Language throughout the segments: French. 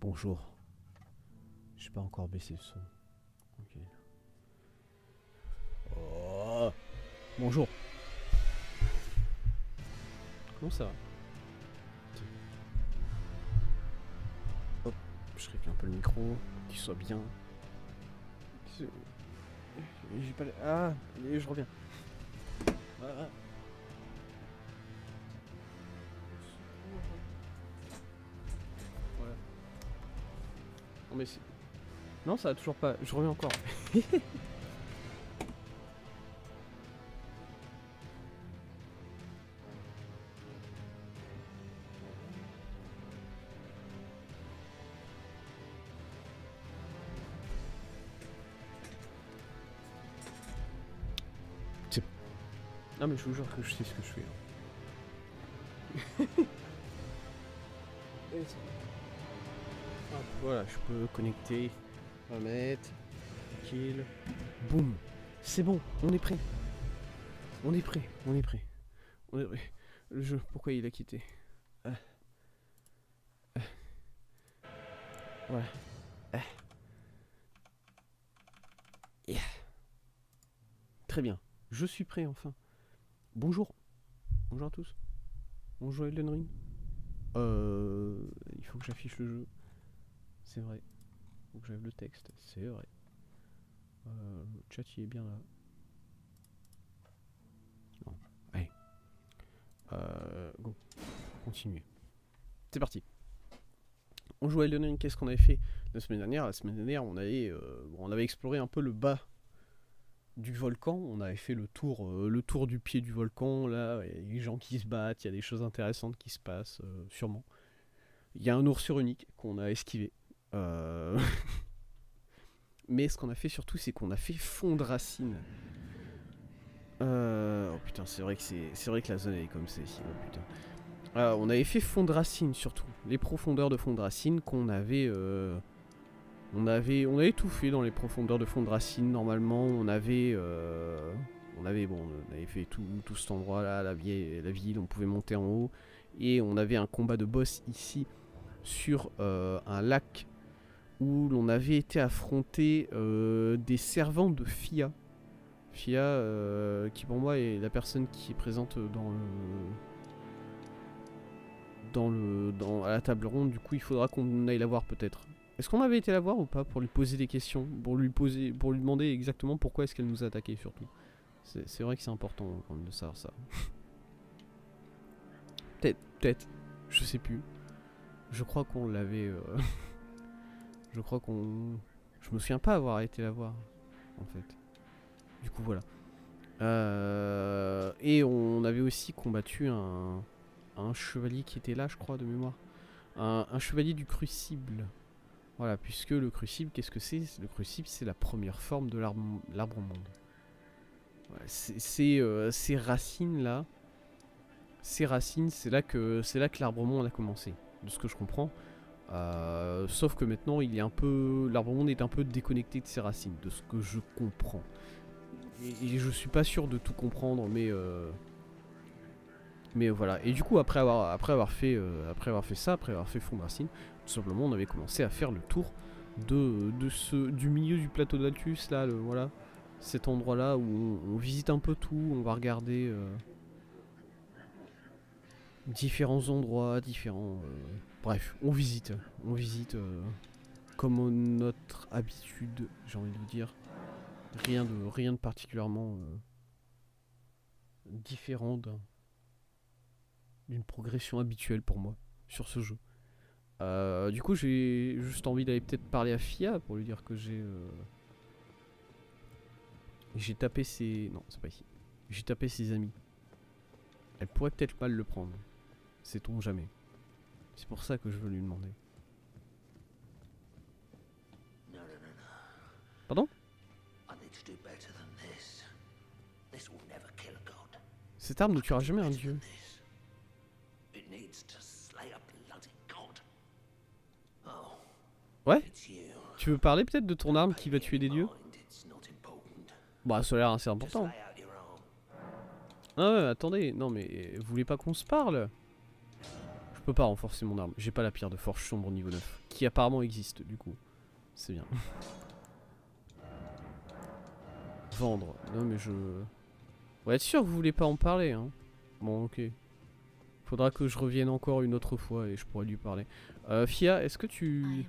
Bonjour. J'ai pas encore baissé le son. Ok. Oh. Bonjour. Comment ça va? Hop, je règle un peu le micro, qu'il soit bien. J'ai pas... Ah, et je reviens. Voilà. Voilà. Non mais c'est... Non, ça va toujours pas... Je reviens encore. Non mais je vous jure que je sais ce que je fais. Hop, voilà, je peux connecter, remettre, tranquille. Boum. C'est bon, on est prêt. On est prêt, on est prêt. On est prêt. Le jeu, pourquoi il a quitté? Voilà. Yeah. Très bien, je suis prêt enfin. Bonjour. Bonjour à tous. Bonjour Elden Ring. Il faut que j'affiche le jeu. C'est vrai. Il faut que j'aille le texte. C'est vrai. Le chat il est bien là. Non. Allez. Go. Continuez. C'est parti. On joue à Elden Ring. Qu'est-ce qu'on avait fait la semaine dernière? La semaine dernière, on avait exploré un peu le bas du volcan. On avait fait le tour du pied du volcan. Là, il y a des gens qui se battent. Il y a des choses intéressantes qui se passent, sûrement. Il y a un ours unique qu'on a esquivé. Mais ce qu'on a fait surtout, c'est qu'on a fait fond de racine. Oh putain, c'est vrai que la zone elle est comme c'est ici. Oh putain. On avait fait fond de racine surtout. Les profondeurs de fond de racine qu'on avait. On avait tout fait dans les profondeurs de fond de racine. Normalement, on avait fait tout cet endroit là, la ville. On pouvait monter en haut et on avait un combat de boss ici sur un lac où l'on avait été affronter des servants de Fia. Fia, qui pour moi est la personne qui est présente à la table ronde. Du coup, il faudra qu'on aille la voir peut-être. Est-ce qu'on avait été la voir ou pas pour lui poser des questions, pour lui demander exactement pourquoi est-ce qu'elle nous a attaqué surtout. C'est vrai que c'est important quand même de savoir ça. Peut-être, je sais plus. Je crois qu'on l'avait. Je me souviens pas avoir été la voir en fait. Du coup voilà. Et on avait aussi combattu un chevalier qui était là, je crois, de mémoire. Un chevalier du crucible. Voilà, puisque le crucible, qu'est-ce que c'est? Le crucible, c'est la première forme de l'arbre monde. Voilà, ces racines-là, c'est là que l'arbre monde a commencé, de ce que je comprends. Sauf que maintenant, l'arbre monde est un peu déconnecté de ses racines, de ce que je comprends. Et je suis pas sûr de tout comprendre, mais voilà. Et du coup, après avoir fait fond de racine, tout simplement, on avait commencé à faire le tour du milieu du plateau d'Altus, là, voilà, cet endroit-là où on visite un peu tout, on va regarder différents endroits, bref, on visite comme notre habitude, j'ai envie de vous dire. Rien de particulièrement différent d'une progression habituelle pour moi sur ce jeu. Du coup, j'ai juste envie d'aller peut-être parler à Fia pour lui dire que j'ai tapé ses... Non, c'est pas ici. J'ai tapé ses amis. Elle pourrait peut-être mal le prendre. Sait-on jamais. C'est pour ça que je veux lui demander. Pardon? Cette arme ne tuera jamais un dieu. Ouais? Tu veux parler peut-être de ton arme qui va tuer des dieux? Bah, ça a l'air assez important. Ah ouais, attendez, non mais vous voulez pas qu'on se parle? Je peux pas renforcer mon arme. J'ai pas la pierre de forge sombre niveau 9. Qui apparemment existe du coup. C'est bien. Vendre. Non mais je... Ouais, être sûr que vous voulez pas en parler, hein. Bon, ok. Faudra que je revienne encore une autre fois et je pourrai lui parler. Fia, est-ce que tu...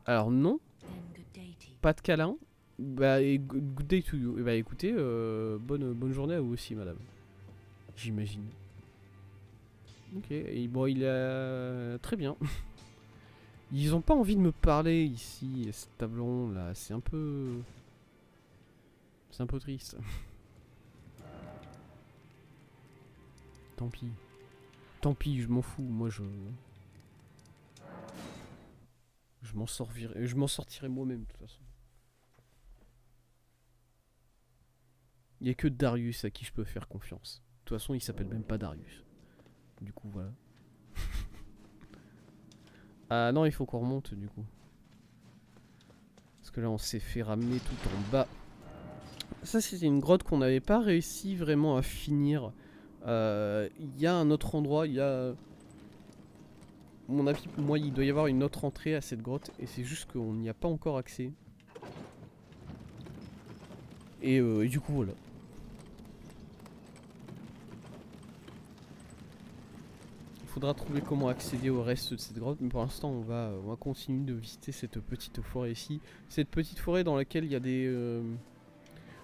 Alors non. Pas de câlin. Bah, et good day to you. Et bah écoutez, bonne journée à vous aussi, madame. J'imagine. Ok, et bon, il a... Très bien. Ils ont pas envie de me parler ici, ce tableau là. C'est un peu... C'est un peu triste. Tant pis. Tant pis, je m'en fous. Moi, je m'en sortirai moi-même, de toute façon. Il n'y a que Darius à qui je peux faire confiance. De toute façon, il s'appelle même pas Darius. Du coup, voilà. Ah non, il faut qu'on remonte, du coup. Parce que là, on s'est fait ramener tout en bas. Ça, c'était une grotte qu'on n'avait pas réussi vraiment à finir. Il y a un autre endroit, il y a... À mon avis, pour moi, il doit y avoir une autre entrée à cette grotte. Et c'est juste qu'on n'y a pas encore accès. Et du coup, voilà. Il faudra trouver comment accéder au reste de cette grotte. Mais pour l'instant, on va continuer de visiter cette petite forêt ici. Cette petite forêt dans laquelle il y a des...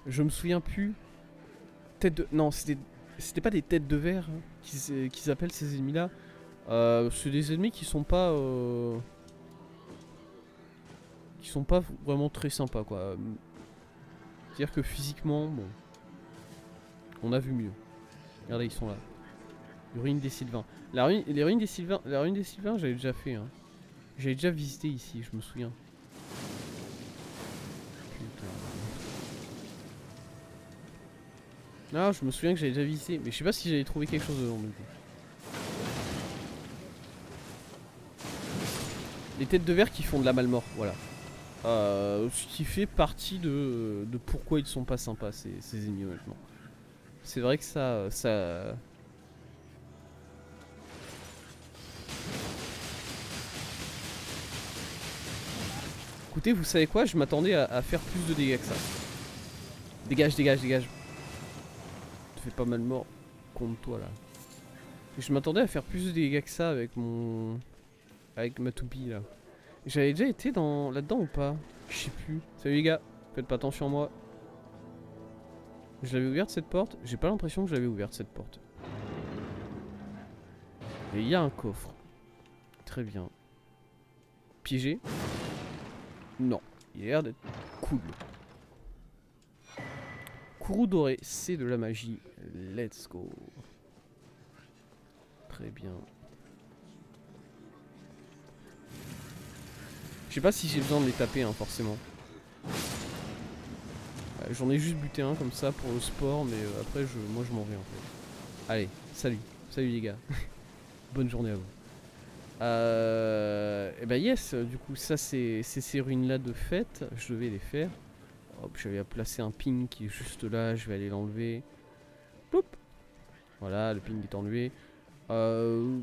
je me souviens plus. Tête de... Non, c'était pas des têtes de verre hein, qu'ils appellent ces ennemis-là. C'est des ennemis qui sont pas vraiment très sympas quoi. C'est-à-dire que physiquement, bon, on a vu mieux. Regardez, ils sont là. Ruine des Sylvains. La ruine des Sylvains, j'avais déjà fait. Hein. J'avais déjà visité ici, je me souviens. Putain. Ah, je me souviens que j'avais déjà visité, mais je sais pas si j'avais trouvé quelque chose dedans du coup. Les têtes de verre qui font de la malmort, voilà. Ce qui fait partie de pourquoi ils sont pas sympas ces ennemis honnêtement. C'est vrai que ça... Écoutez, vous savez quoi? Je m'attendais à faire plus de dégâts que ça. Dégage, dégage, dégage. Tu fais pas mal mort contre toi là. Je m'attendais à faire plus de dégâts que ça avec mon... Avec ma toupie là. J'avais déjà été là-dedans ou pas? Je sais plus. Salut les gars, faites pas attention à moi. Je l'avais ouverte cette porte? J'ai pas l'impression que je l'avais ouverte cette porte. Et il y a un coffre. Très bien. Piégé? Non. Il a l'air d'être cool. Kourou doré, c'est de la magie. Let's go. Très bien. Je sais pas si j'ai besoin de les taper, hein, forcément. J'en ai juste buté un comme ça pour le sport, mais après, moi je m'en vais en fait. Allez, salut. Salut les gars. Bonne journée à vous. Et bah yes, du coup, ça c'est ces ruines là de fait. Je vais les faire. Hop, j'avais placé un ping qui est juste là, je vais aller l'enlever. Ploup. Voilà, le ping est enlevé. Je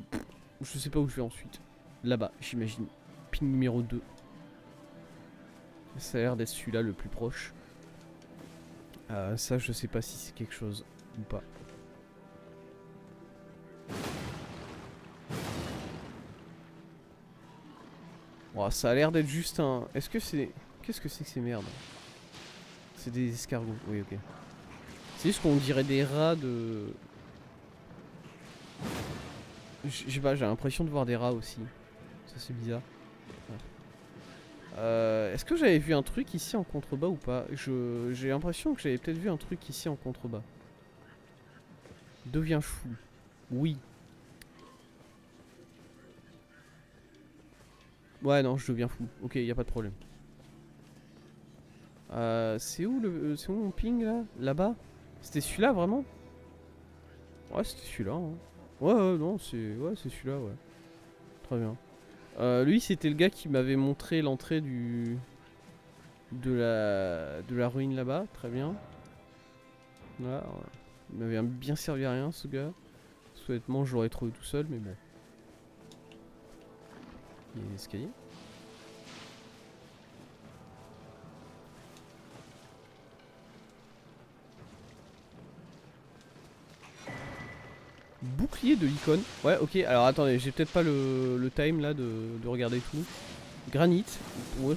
sais pas où je vais ensuite. Là-bas, j'imagine. Ping numéro 2. Ça a l'air d'être celui-là le plus proche. Ça, je sais pas si c'est quelque chose ou pas. Oh, ça a l'air d'être juste un... Est-ce que c'est... Qu'est-ce que c'est que ces merdes? C'est des escargots, oui ok. C'est juste qu'on dirait des rats de... Je sais pas, j'ai l'impression de voir des rats aussi. Ça c'est bizarre. Ouais. Est-ce que j'avais vu un truc ici en contrebas ou pas? J'ai l'impression que j'avais peut-être vu un truc ici en contrebas. Deviens fou. Oui. Ouais non, je deviens fou. Ok, y a pas de problème. C'est où mon ping là? Là-bas? C'était celui-là vraiment? Ouais, c'était celui-là. Hein. Ouais, non, c'est celui-là, ouais. Très bien. Lui, c'était le gars qui m'avait montré l'entrée de la ruine là-bas. Très bien. Là, il m'avait bien servi à rien, ce gars. Honnêtement, je l'aurais trouvé tout seul, mais bon. Il y a des escaliers. Bouclier de l'icône. Ouais, ok. Alors attendez, j'ai peut-être pas le time là de regarder tout. Granit. Ouais.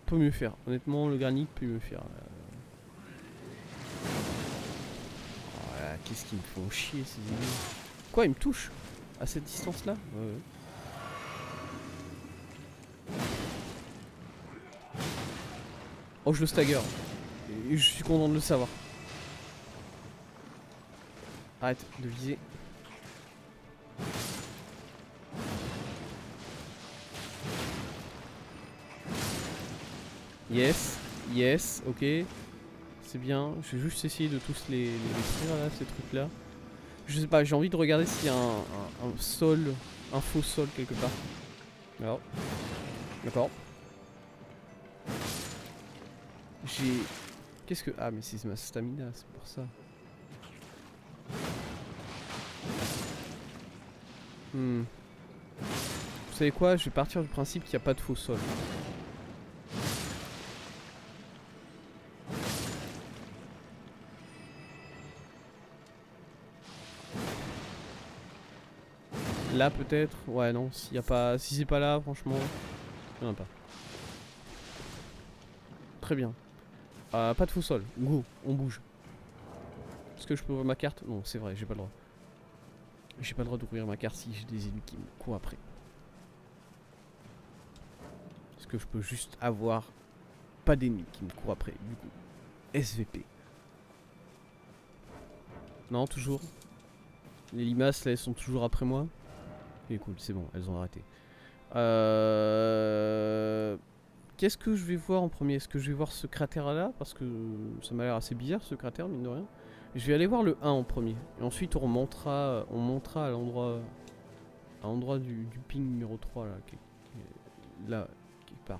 Peut mieux faire. Honnêtement, le granit peut mieux faire. Voilà, qu'est-ce qu'ils me font chier ces ennemis. Quoi, ils me touchent à cette distance là? Ouais. Oh, je le stagger. Et je suis content de le savoir. Arrête de viser. Yes, yes, ok. C'est bien. Je vais juste essayer de tous les détruire là, ces trucs là. Je sais pas, j'ai envie de regarder s'il y a un sol, un faux sol quelque part. Alors. D'accord. J'ai... Qu'est-ce que... Ah mais c'est ma stamina, c'est pour ça. Vous savez quoi? Je vais partir du principe qu'il n'y a pas de faux sol. Là peut-être? Ouais non, s'il y a pas... Si c'est pas là, franchement, il n'y en a pas. Très bien. Pas de faux sol. Go, on bouge. Est-ce que je peux ouvrir ma carte? Non, c'est vrai, j'ai pas le droit. J'ai pas le droit d'ouvrir ma carte si j'ai des ennemis qui me courent après. Est-ce que je peux juste avoir pas d'ennemis qui me courent après, du coup? SVP. Non, toujours. Les limaces là, elles sont toujours après moi. Et cool, c'est bon, elles ont arrêté. Qu'est-ce que je vais voir en premier? Est-ce que je vais voir ce cratère là? Parce que ça m'a l'air assez bizarre ce cratère, mine de rien. Je vais aller voir le 1 en premier. Et ensuite on montera à l'endroit du ping numéro 3 là. Là, quelque part.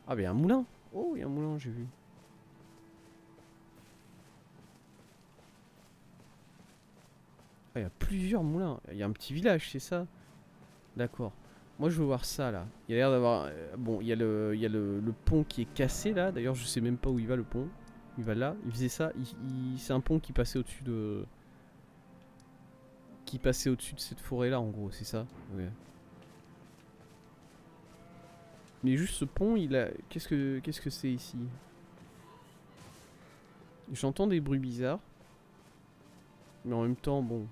Ah, mais il y a un moulin! Oh, il y a un moulin, j'ai vu. Ah, il y a plusieurs moulins. Il y a un petit village, c'est ça? D'accord. Moi, je veux voir ça, là. Il y a l'air d'avoir... bon, il y a le pont qui est cassé, là. D'ailleurs, je sais même pas où il va, le pont. Il va là. Il faisait ça. C'est un pont qui passait au-dessus de... Qui passait au-dessus de cette forêt-là, en gros. C'est ça? Ouais. Mais juste ce pont, il a... Qu'est-ce que c'est ici? J'entends des bruits bizarres. Mais en même temps, bon...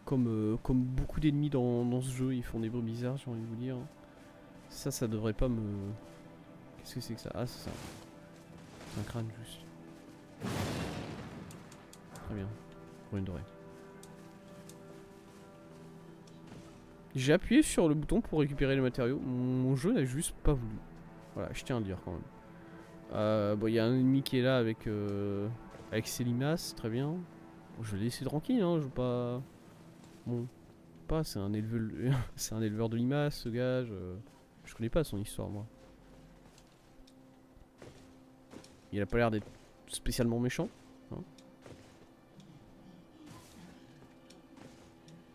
Comme beaucoup d'ennemis dans ce jeu, ils font des bruits bizarres, j'ai envie de vous dire. Ça devrait pas me... Qu'est-ce que c'est que ça? Ah, c'est ça. C'est un crâne, juste. Très bien. Rune dorée. J'ai appuyé sur le bouton pour récupérer les matériaux. Mon jeu n'a juste pas voulu. Voilà, je tiens à le dire quand même. Bon, il y a un ennemi qui est là avec ses limaces, très bien. Je vais le laisser tranquille, hein, je veux pas... Bon, pas, c'est un éleveur, c'est un éleveur de limaces, ce gars. Je connais pas son histoire, moi. Il a pas l'air d'être spécialement méchant. Hein.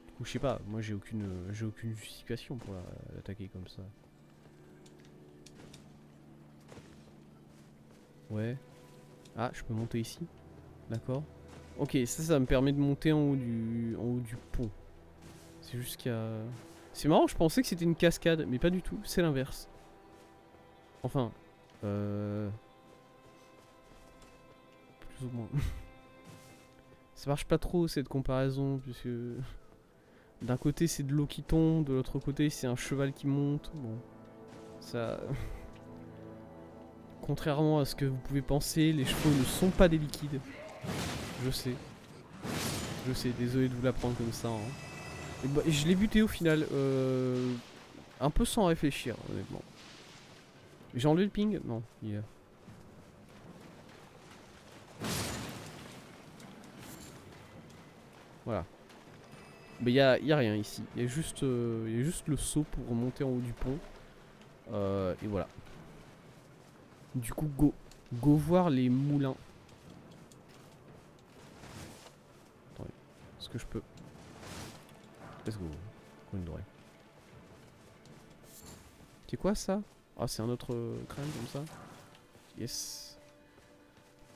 Du coup, je sais pas. Moi, j'ai aucune justification pour l'attaquer comme ça. Ouais. Ah, je peux monter ici. D'accord. Ok, ça me permet de monter en haut du pont. C'est juste qu'il y a... C'est marrant, je pensais que c'était une cascade, mais pas du tout, c'est l'inverse. Enfin, plus ou moins. Ça marche pas trop cette comparaison, puisque d'un côté c'est de l'eau qui tombe, de l'autre côté c'est un cheval qui monte. Bon, ça... Contrairement à ce que vous pouvez penser, les chevaux ne sont pas des liquides. Je sais. Je sais, désolé de vous l'apprendre comme ça. Hein. Et bah, je l'ai buté au final, un peu sans réfléchir, honnêtement. J'ai enlevé le ping? Non, il y a... Voilà. Mais il y a rien ici. Il y a juste le saut pour monter en haut du pont. Et voilà. Du coup, go voir les moulins. Attendez, est-ce que je peux... Let's go. Une dorée. C'est quoi ça? Ah, c'est un autre crâne comme ça. Yes.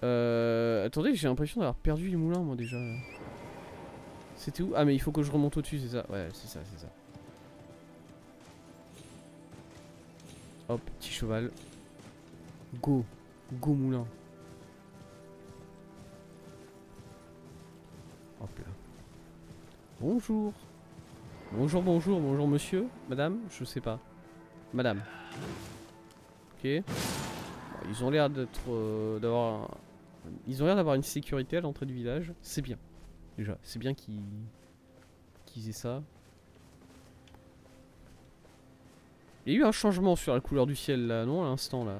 Attendez, j'ai l'impression d'avoir perdu les moulins, moi, déjà. C'était où? Ah, mais il faut que je remonte au-dessus, c'est ça. Ouais, c'est ça, c'est ça. Hop, petit cheval. Go. Go moulin. Hop là. Bonjour. Bonjour monsieur. Madame, je sais pas. Madame. Ok. Bon, ils ont l'air d'être... Ils ont l'air d'avoir une sécurité à l'entrée du village. C'est bien. Déjà, c'est bien qu'ils aient ça. Il y a eu un changement sur la couleur du ciel là, non, à l'instant là.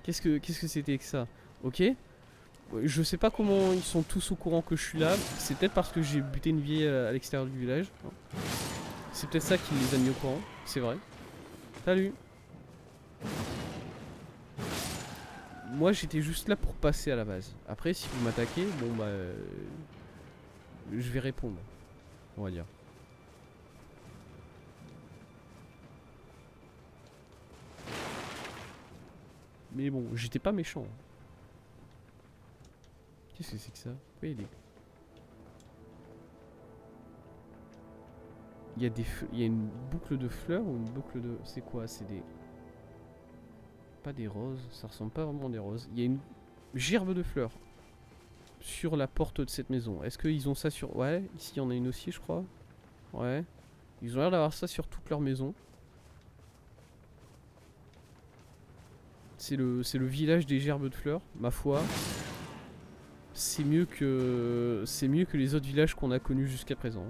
Qu'est-ce que c'était que ça? Ok. Je sais pas comment ils sont tous au courant que je suis là. C'est peut-être parce que j'ai buté une vieille à l'extérieur du village. C'est peut-être ça qui les a mis au courant. C'est vrai. Salut. Moi j'étais juste là pour passer à la base. Après si vous m'attaquez, bon bah... je vais répondre. On va dire. Mais bon, j'étais pas méchant. Qu'est-ce que c'est que ça? Pourquoi il y a une boucle de fleurs ou une boucle de... C'est quoi? C'est des... Pas des roses, ça ressemble pas vraiment à des roses. Il y a une gerbe de fleurs sur la porte de cette maison. Est-ce qu'ils ont ça sur... Ouais, ici il y en a une aussi je crois. Ouais. Ils ont l'air d'avoir ça sur toute leur maison. C'est le village des gerbes de fleurs, ma foi. C'est mieux que les autres villages qu'on a connus jusqu'à présent.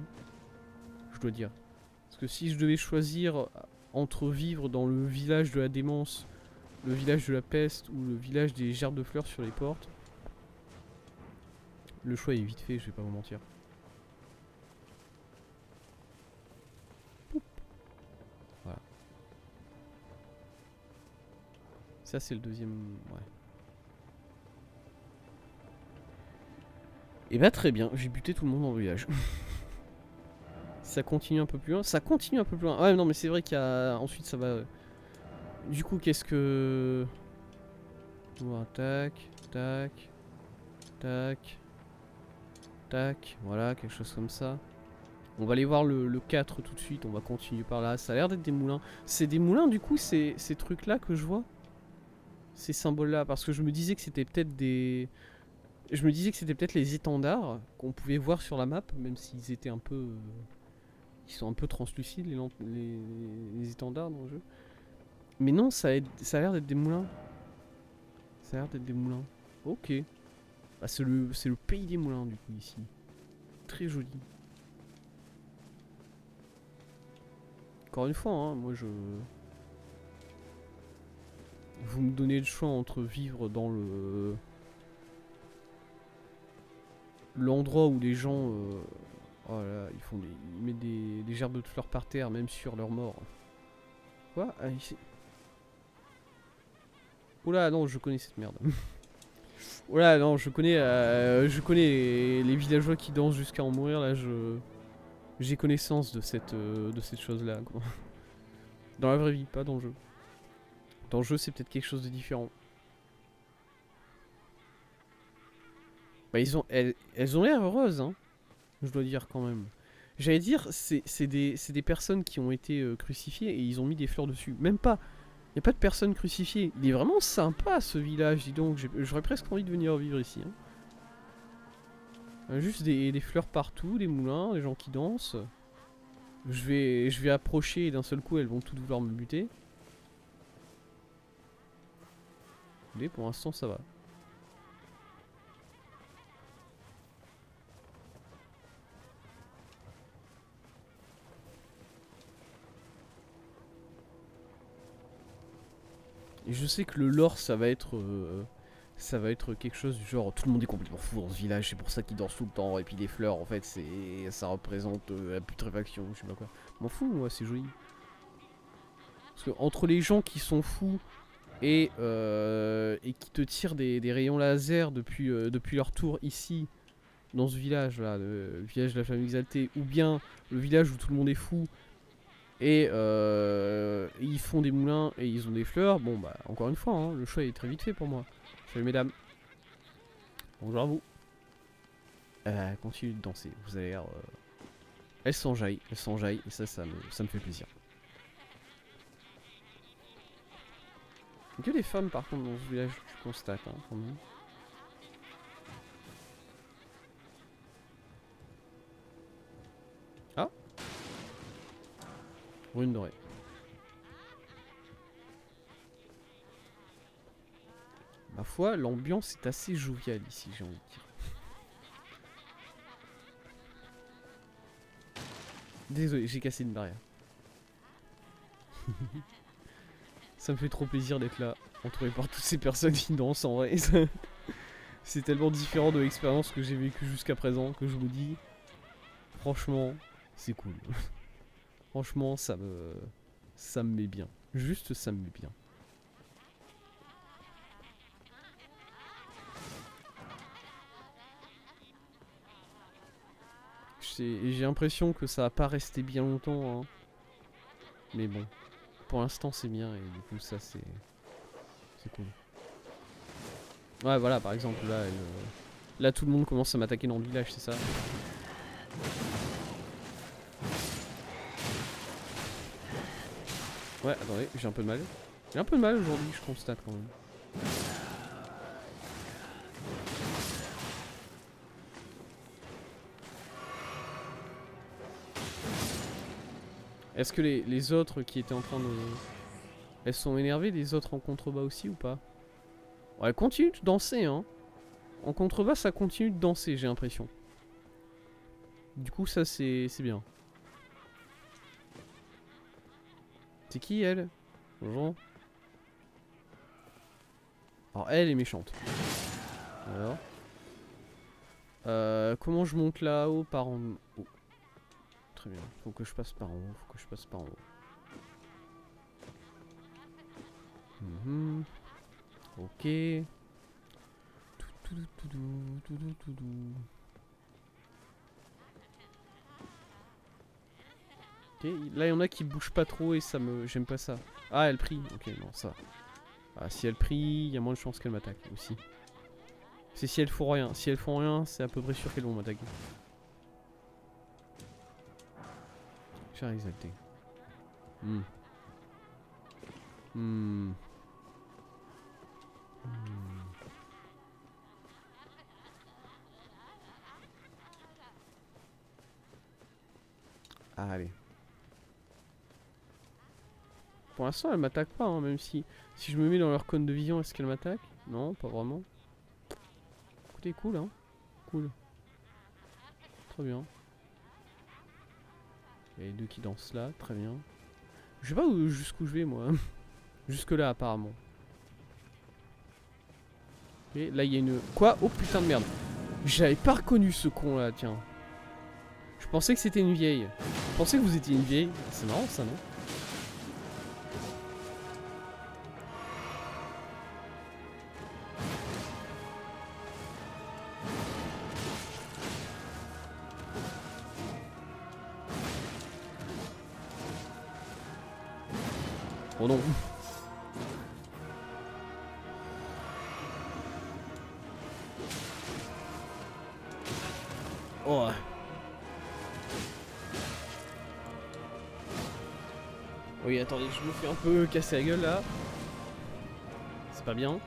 Je dois dire. Parce que si je devais choisir entre vivre dans le village de la démence, le village de la peste ou le village des gerbes de fleurs sur les portes, le choix est vite fait, je vais pas vous mentir. Poup. Voilà. Ça c'est le deuxième... Ouais. Et bah très bien, j'ai buté tout le monde dans le village. Ça continue un peu plus loin. Ça continue un peu plus loin. Ouais non mais c'est vrai qu'il y a... Ensuite ça va... Du coup qu'est-ce que... Voilà, tac, tac, tac, tac, voilà, quelque chose comme ça. On va aller voir le 4 tout de suite, on va continuer par là. Ça a l'air d'être des moulins. C'est des moulins du coup, ces trucs là que je vois? Ces symboles là, parce que je me disais que c'était peut-être des... Je me disais que c'était peut-être les étendards qu'on pouvait voir sur la map, même s'ils étaient un peu... Ils sont un peu translucides les étendards dans le jeu. Mais non, ça a l'air d'être des moulins. Ça a l'air d'être des moulins. Ok. Bah, c'est le pays des moulins du coup ici. Très joli. Encore une fois, hein, moi je... Vous me donnez le choix entre vivre dans le... L'endroit où les gens... Oh là, ils mettent des gerbes de fleurs par terre, même sur leur mort. Quoi? Ah, ici... Oula, non, je connais cette merde. Oula, non, je connais les villageois qui dansent jusqu'à en mourir, là, j'ai connaissance de cette chose-là, quoi. Dans la vraie vie, pas dans le jeu. Dans le jeu, c'est peut-être quelque chose de différent. Bah, elles ont l'air heureuses, hein. Je dois dire, quand même. J'allais dire, c'est des personnes qui ont été crucifiées et ils ont mis des fleurs dessus. Même pas. Il n'y a pas de personnes crucifiées. Il est vraiment sympa, ce village, dis donc. J'aurais presque envie de venir vivre ici, hein. Juste des fleurs partout, des moulins, des gens qui dansent. Je vais approcher et d'un seul coup elles vont toutes vouloir me buter. Mais pour l'instant ça va. Et je sais que le lore ça va être quelque chose du genre tout le monde est complètement fou dans ce village, c'est pour ça qu'ils dansent tout le temps. Et puis les fleurs en fait ça représente la putréfaction, je sais pas quoi. M'en fous moi, c'est joli. Parce que entre les gens qui sont fous et qui te tirent des rayons laser depuis leur tour ici, dans ce village là, le village de la flamme exaltée, ou bien le village où tout le monde est fou, et ils font des moulins et ils ont des fleurs. Bon bah encore une fois, hein, le choix est très vite fait pour moi. Salut mesdames. Bonjour à vous. Continue de danser, vous avez l'air... Elle s'enjaille, et ça me fait plaisir. Il y a que des femmes par contre dans ce village, je constate, hein, quand même. Ah, rune dorée. Ma foi, l'ambiance est assez joviale ici, j'ai envie de dire. Désolé, j'ai cassé une barrière. Ça me fait trop plaisir d'être là, entouré par toutes ces personnes qui dansent en vrai. C'est tellement différent de l'expérience que j'ai vécue jusqu'à présent que je me dis, franchement, c'est cool. Franchement, ça me met bien. Juste, ça me met bien. J'ai l'impression que ça va pas rester bien longtemps, hein. Mais bon, pour l'instant c'est bien et du coup ça c'est cool. Ouais voilà, par exemple là tout le monde commence à m'attaquer dans le village, c'est ça? Ouais, attendez, j'ai un peu de mal. J'ai un peu de mal aujourd'hui, je constate quand même. Est-ce que les autres qui étaient en train de... Elles sont énervées, les autres en contrebas aussi ou pas? Ouais, elles continuent de danser, hein. En contrebas, ça continue de danser, j'ai l'impression. Du coup, ça, c'est bien. C'est qui, elle? Bonjour. Alors, elle est méchante. Alors. Comment je monte là-haut par en haut? Très bien. Faut que je passe par en haut. Ok. Ok, là il y en a qui bougent pas trop et ça me... J'aime pas ça. Ah, elle prie. Ok, non, ça. Ah, si elle prie, il y a moins de chances qu'elle m'attaque aussi. C'est si elles font rien. Si elles font rien, c'est à peu près sûr qu'elles vont m'attaquer. Cher exalté. Ah, allez. Pour l'instant, elle m'attaque pas, hein, même si je me mets dans leur cône de vision, est-ce qu'elle m'attaque? Non, pas vraiment. Écoutez, cool, hein. Cool. Très bien. Il y a les deux qui dansent là, très bien. Je sais pas jusqu'où je vais, moi. Jusque là, apparemment. Et là, il y a une... Quoi? Oh putain de merde. J'avais pas reconnu ce con là, tiens. Je pensais que c'était une vieille. Je pensais que vous étiez une vieille. C'est marrant ça, non? Oh non. Oh. Oui, attendez, je me fais un peu casser la gueule là. C'est pas bien.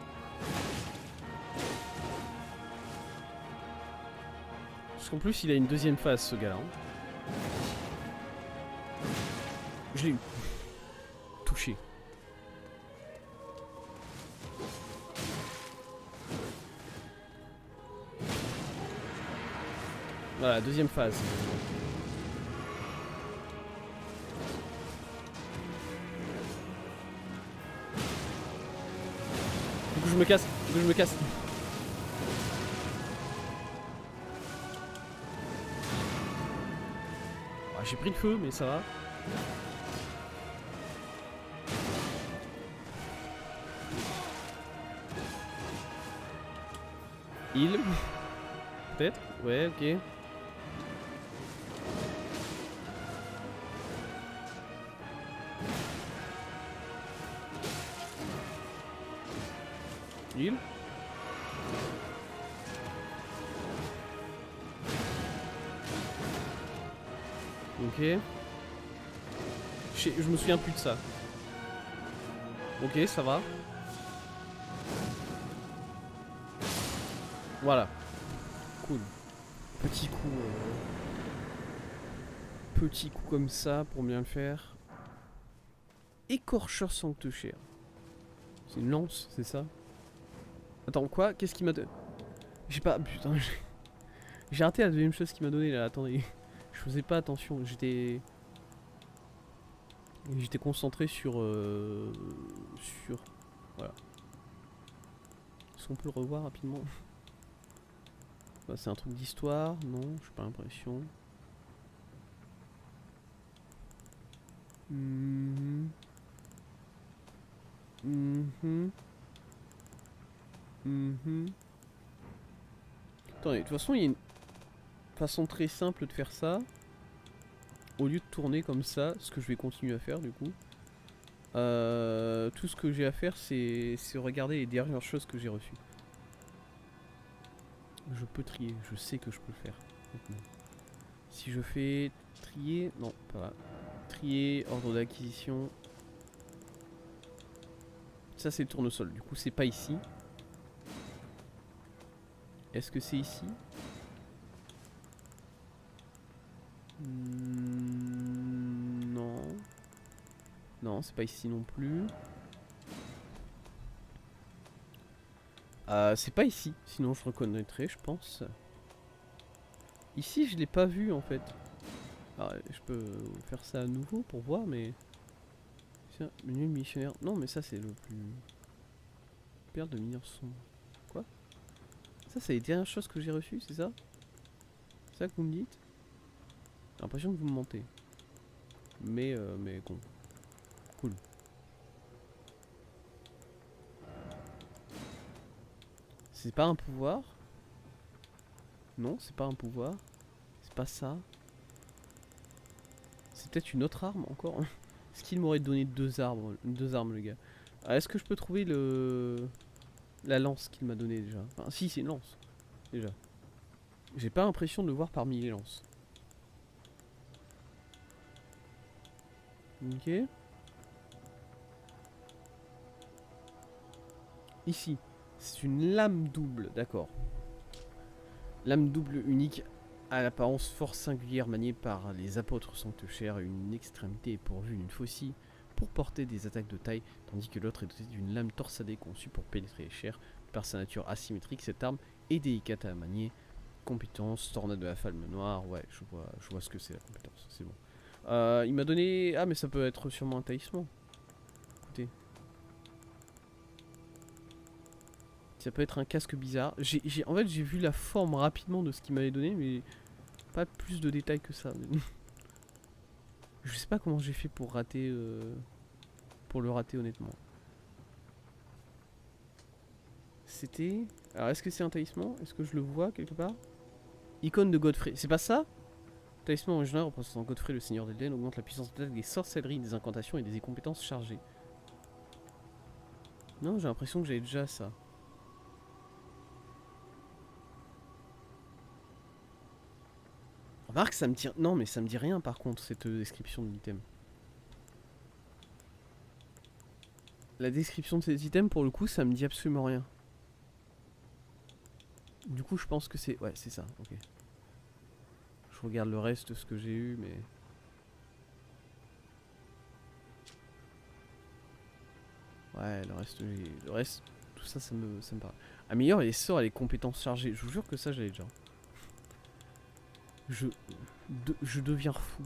Parce qu'en plus, il a une deuxième phase, ce gars-là. Je l'ai eu. Touché. Voilà, deuxième phase. Du coup, je me casse. Ah, j'ai pris le feu, mais ça va. Heal. Peut-être. Ouais, ok. Heal. Ok. Je me souviens plus de ça. Ok, ça va. Voilà. Cool. Petit coup. Petit coup comme ça pour bien le faire. Écorcheur sanctuaire. C'est une lance, c'est ça? Attends, quoi? Qu'est-ce qu'il m'a donné? J'ai pas... Putain, j'ai raté la deuxième chose qu'il m'a donné là, attendez. Je faisais pas attention, j'étais concentré sur... Voilà. Est-ce qu'on peut le revoir rapidement? Bah, c'est un truc d'histoire? Non, j'ai pas l'impression. Attendez, de toute façon, il y a une façon très simple de faire ça. Au lieu de tourner comme ça, ce que je vais continuer à faire du coup. Tout ce que j'ai à faire, c'est regarder les dernières choses que j'ai reçues. Je peux trier, je sais que je peux le faire. Maintenant. Si je fais trier, non, pas trier, ordre d'acquisition. Ça c'est le tournesol, du coup c'est pas ici. Est-ce que c'est ici? Non. Non, c'est pas ici non plus. C'est pas ici, sinon je reconnaîtrais, je pense. Ici, je l'ai pas vu en fait. Alors, je peux faire ça à nouveau pour voir, mais... Tiens, menu missionnaire. Non, mais ça, c'est le plus... Perle de mineurs sombres. Quoi? Ça, c'est les dernières choses que j'ai reçues, c'est ça? C'est ça que vous me dites? J'ai l'impression que vous me mentez. Mais bon. Cool. C'est pas un pouvoir? Non, c'est pas un pouvoir. C'est pas ça. C'est peut-être une autre arme encore. Est-ce qu'il m'aurait donné deux armes, le gars? Est-ce que je peux trouver la lance qu'il m'a donné déjà? Enfin, si, c'est une lance. Déjà. J'ai pas l'impression de le voir parmi les lances. Ok. Ici. C'est une lame double, d'accord. Lame double unique à l'apparence fort singulière maniée par les apôtres sanctuaires. Une extrémité est pourvue d'une faucille pour porter des attaques de taille, tandis que l'autre est dotée d'une lame torsadée conçue pour pénétrer les chairs. Par sa nature asymétrique, cette arme est délicate à manier. Compétence, tornade de la falme noire, ouais, je vois ce que c'est la compétence, c'est bon. Il m'a donné... Ah mais ça peut être sûrement un talisman. Écoutez. Ça peut être un casque bizarre. En fait j'ai vu la forme rapidement de ce qu'il m'avait donné, mais pas plus de détails que ça. Je sais pas comment j'ai fait pour rater... pour le rater honnêtement. C'était... Alors est-ce que c'est un talisman? Est-ce que je le vois quelque part? Icône de Godfrey. C'est pas ça? Talisman original représentant Godfrey, le seigneur d'Elden, augmente la puissance d'attaque des sorcelleries, des incantations et des compétences chargées. Non, j'ai l'impression que j'avais déjà ça. Remarque, ça me tire... Non, mais ça me dit rien par contre, cette description de l'item. La description de ces items, pour le coup, ça me dit absolument rien. Du coup, je pense que c'est... Ouais, c'est ça, ok. Je regarde le reste de ce que j'ai eu, mais... Ouais, le reste, tout ça, ça me parle. Améliore les sorts et les compétences chargées. Je vous jure que ça, j'avais déjà. Je deviens fou.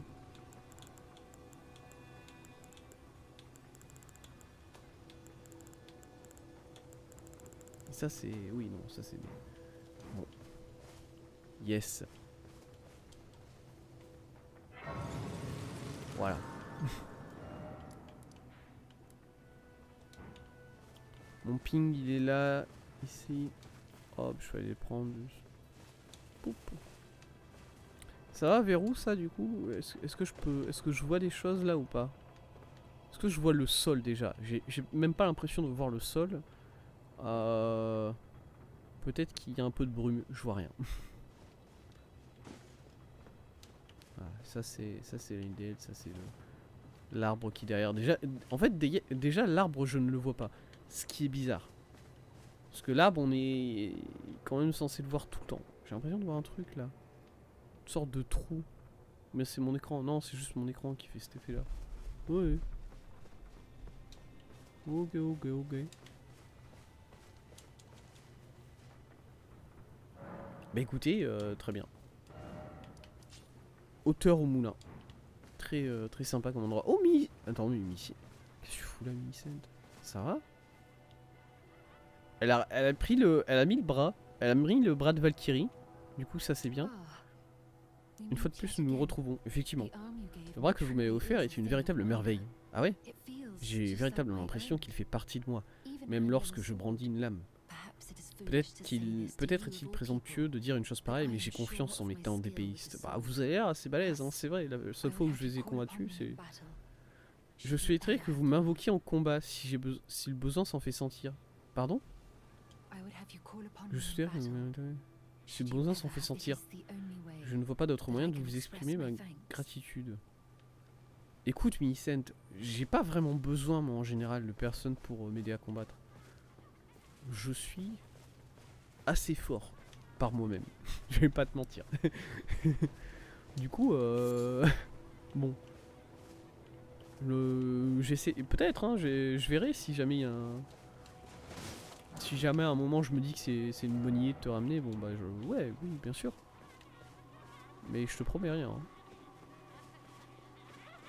Et ça, c'est... Oui, non, ça, c'est... Bon. Yes. Voilà. Mon ping il est là, ici. Hop, je vais aller les prendre. Poup. Ça va vers où ça du coup? Est-ce que je peux. Est-ce que je vois des choses là ou pas? Est-ce que je vois le sol déjà? J'ai même pas l'impression de voir le sol. Peut-être qu'il y a un peu de brume, je vois rien. Voilà, ça c'est l'idée, ça c'est l'arbre qui est derrière. Déjà, en fait, déjà l'arbre je ne le vois pas. Ce qui est bizarre. Parce que l'arbre on est quand même censé le voir tout le temps. J'ai l'impression de voir un truc là. Une sorte de trou. Mais c'est mon écran. Non, c'est juste mon écran qui fait cet effet là. Ouais. Ok, ok, ok. Bah écoutez, très bien. Hauteur au moulin. Très sympa comme endroit. Oh Mi... Attends, mais Missy. Qu'est-ce que tu fous là, Millicent? Ça va? Elle a pris le... Elle a mis le bras. Elle a mis le bras de Valkyrie. Du coup, ça c'est bien. Une fois de plus, nous nous retrouvons. Effectivement. Le bras que vous m'avez offert est une véritable merveille. Ah ouais? J'ai véritablement l'impression qu'il fait partie de moi. Même lorsque je brandis une lame. Peut-être est-il présomptueux de dire une chose pareille, mais j'ai confiance en mes talents d'épéiste. Bah, vous avez l'air assez balèze, hein, c'est vrai. La seule fois où je les ai combattus, c'est... Je souhaiterais que vous m'invoquiez en combat si le besoin s'en fait sentir. Pardon? Je souhaiterais que... Si le besoin s'en fait sentir. Je ne vois pas d'autre moyen de vous exprimer ma gratitude. Écoute, Millicent, j'ai pas vraiment besoin, moi, en général, de personne pour m'aider à combattre. Je suis assez fort par moi-même. Je vais pas te mentir. Du coup, bon. J'essaie. Peut-être, hein, je verrai si jamais il y a un. Si jamais à un moment je me dis que c'est une bonne idée de te ramener, bon bah ouais, oui, bien sûr. Mais je te promets rien. Hein.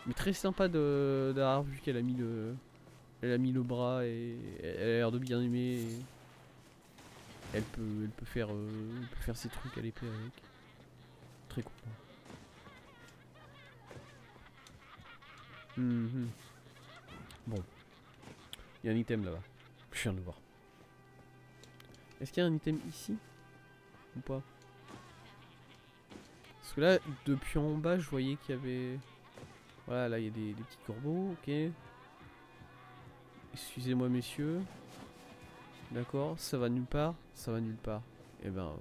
Mais très sympa d'avoir vu qu'elle a mis le. Elle a mis le bras et elle a l'air de bien aimer. Et elle peut faire ses trucs à l'épée avec. Très content. Bon. Il y a un item là-bas. Je viens de le voir. Est-ce qu'il y a un item ici? Ou pas? Parce que là, depuis en bas, je voyais qu'il y avait... Voilà, là, il y a des petits corbeaux, ok. Excusez-moi, messieurs. D'accord, ça va nulle part. Ça va nulle part. Eh ben,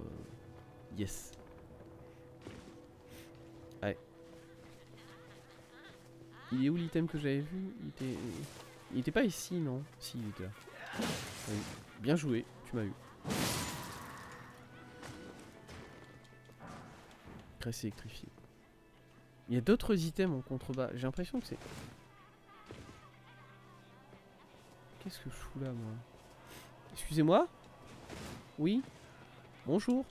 yes. Allez. Il est où l'item que j'avais vu? Il était pas ici, non? Si, il était là. Oui. Bien joué, tu m'as eu. Cresse électrifiée. Il y a d'autres items en contrebas. J'ai l'impression que c'est... Qu'est-ce que je fous là, moi? Excusez-moi? Oui? Bonjour?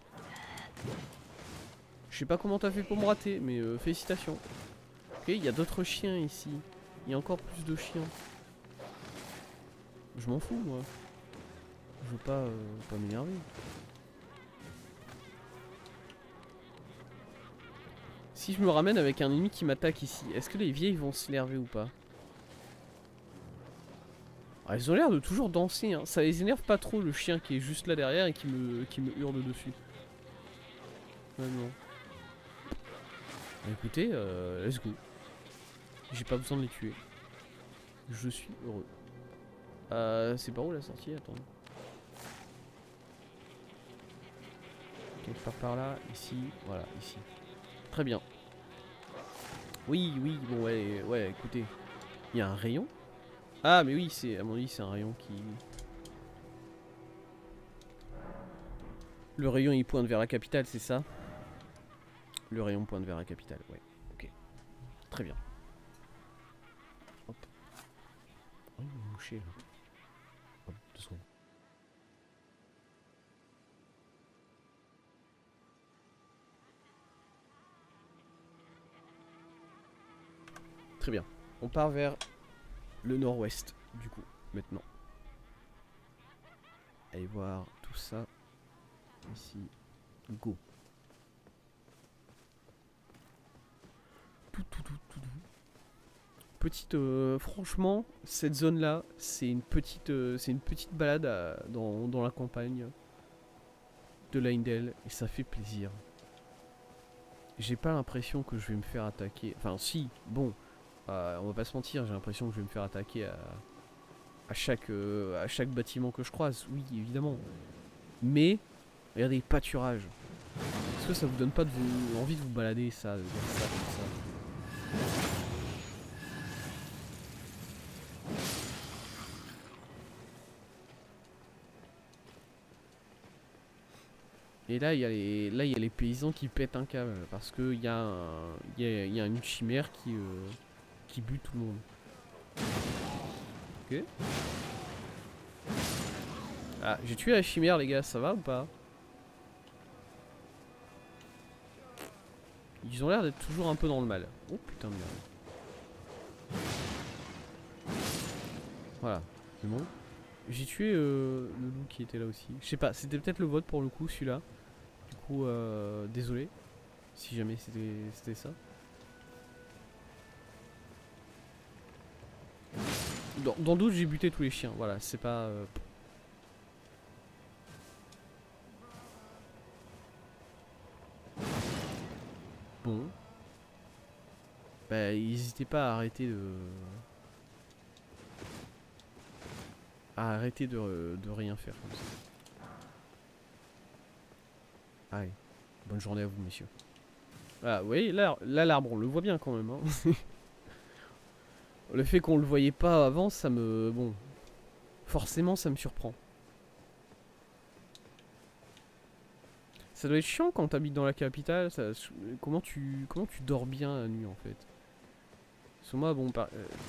Je sais pas comment t'as fait pour me rater, mais félicitations. Ok, il y a d'autres chiens ici. Il y a encore plus de chiens. Je m'en fous, moi. Je veux pas m'énerver. Si je me ramène avec un ennemi qui m'attaque ici, est-ce que les vieilles vont s'énerver ou pas? Ah, ils ont l'air de toujours danser, hein. Ça les énerve pas trop le chien qui est juste là derrière et qui me hurle dessus. Ouais, non. Bah, écoutez, let's go. J'ai pas besoin de les tuer. Je suis heureux. C'est par où la sortie? Attends. Quelque part par là, ici, voilà, ici. Très bien. Oui, oui, bon, ouais, écoutez. Il y a un rayon? Ah, mais oui, à mon avis, c'est un rayon qui... Le rayon, il pointe vers la capitale, c'est ça? Le rayon pointe vers la capitale, ouais. Ok. Très bien. Hop. Oh, il m'a mouché, là. Hop, 2 secondes. Très bien. On part vers le nord-ouest, du coup, maintenant. Allez voir tout ça. Ici. Go. Petite, franchement, cette zone-là, c'est une petite balade dans la campagne de Leyndell et ça fait plaisir. J'ai pas l'impression que je vais me faire attaquer. Enfin, si, bon, on va pas se mentir, j'ai l'impression que je vais me faire attaquer à chaque bâtiment que je croise, oui, évidemment. Mais, regardez, pâturage. Est-ce que ça vous donne pas envie de vous balader, ça, de dire ça comme ça? Et là, il y a les paysans qui pètent un câble parce qu'il y a une chimère qui bute tout le monde. Ok. Ah, j'ai tué la chimère, les gars, ça va ou pas? Ils ont l'air d'être toujours un peu dans le mal. Oh putain de merde. Voilà, c'est bon. J'ai tué le loup qui était là aussi. Je sais pas, c'était peut-être le vote pour le coup, celui-là. Du coup, désolé. Si jamais c'était ça. Dans le doute, j'ai buté tous les chiens. Voilà, c'est pas... Bon. Bah, n'hésitez pas à arrêter de... de rien faire comme ça. Allez, bonne journée à vous, messieurs. Ah, vous voyez, là l'arbre, on le voit bien quand même. Hein. Le fait qu'on le voyait pas avant, ça me... Bon, forcément, ça me surprend. Ça doit être chiant quand t'habites dans la capitale. Comment tu dors bien la nuit, en fait? Parce que moi, bon,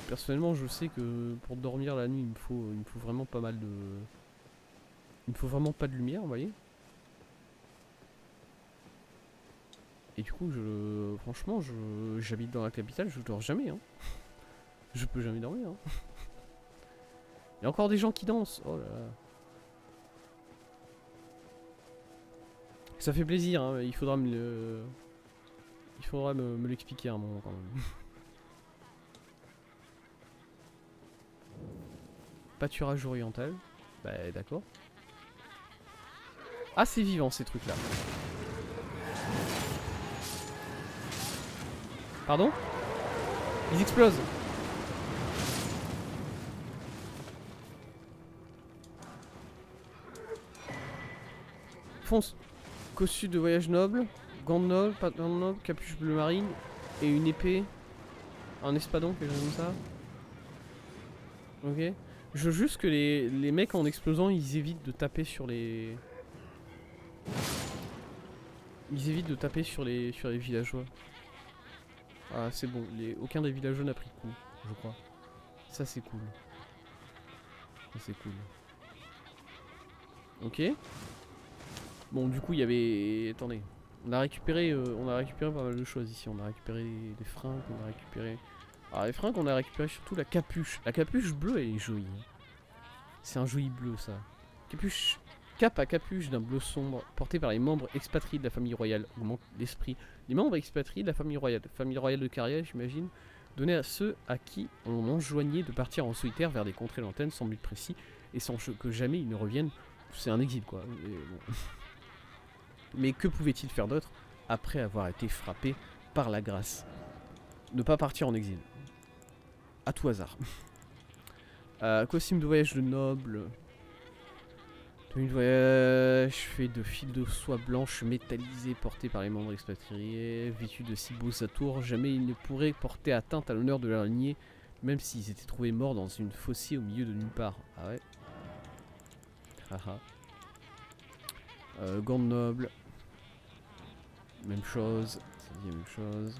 personnellement, je sais que pour dormir la nuit, il me faut vraiment pas mal de... Il me faut vraiment pas de lumière, vous voyez? Et du coup, franchement, j'habite dans la capitale, je dors jamais. Hein. Je peux jamais dormir. Hein. Il y a encore des gens qui dansent. Oh là là. Ça fait plaisir. Hein. Il faudra me l'expliquer à un moment quand même. Pâturage oriental. Bah d'accord. Ah, c'est vivant ces trucs là. Pardon? Ils explosent. Fonce. Costume de voyage noble, gants de noble, pantalon de noble, capuche bleu marine et une épée. Un espadon, quelque chose comme ça. Ok. Je veux juste que les mecs en explosant, ils évitent de taper sur les... Ils évitent de taper sur les villageois. Ah, c'est bon. Aucun des villageois n'a pris de coup, je crois. Ça, c'est cool. Ça, c'est cool. Ok. Bon, du coup, il y avait... Attendez. On a récupéré pas mal de choses ici. On a récupéré des fringues, on a récupéré... Alors, les fringues, on a récupéré surtout la capuche. La capuche bleue, elle est jolie. C'est un joli bleu, ça. Capuche... Cape à capuche d'un bleu sombre, porté par les membres expatriés de la famille royale, augmente l'esprit. Les membres expatriés de la famille royale de Caria, j'imagine, donnée à ceux à qui on enjoignait de partir en solitaire vers des contrées lointaines sans but précis et sans que jamais ils ne reviennent. C'est un exil, quoi. Et bon. Mais que pouvait-il faire d'autre après avoir été frappé par la grâce? Ne pas partir en exil. À tout hasard. Costume de voyage de noble. Tenue de voyage fait de fils de soie blanche métallisée portée par les membres expatriés, vêtus de si beaux atours, jamais ils ne pourraient porter atteinte à l'honneur de leur lignée, même s'ils étaient trouvés morts dans une fossée au milieu de nulle part. Ah ouais. Haha. Gants de noble. Même chose. Ça dit la même chose.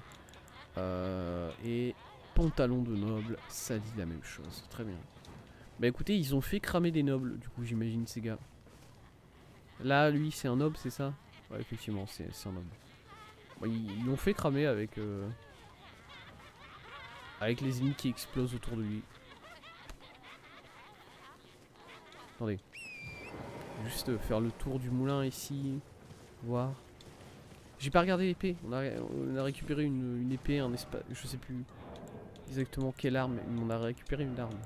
Et pantalon de noble. Ça dit la même chose. Très bien. Bah écoutez, ils ont fait cramer des nobles, du coup j'imagine ces gars. Là, lui, c'est un noble, c'est ça? Ouais, effectivement, c'est un noble. Bon, ils l'ont fait cramer avec les ennemis qui explosent autour de lui. Attendez. Juste faire le tour du moulin ici. Voir. J'ai pas regardé l'épée. On a récupéré une épée, un espace. Je sais plus. exactement quelle arme. On a récupéré une arme.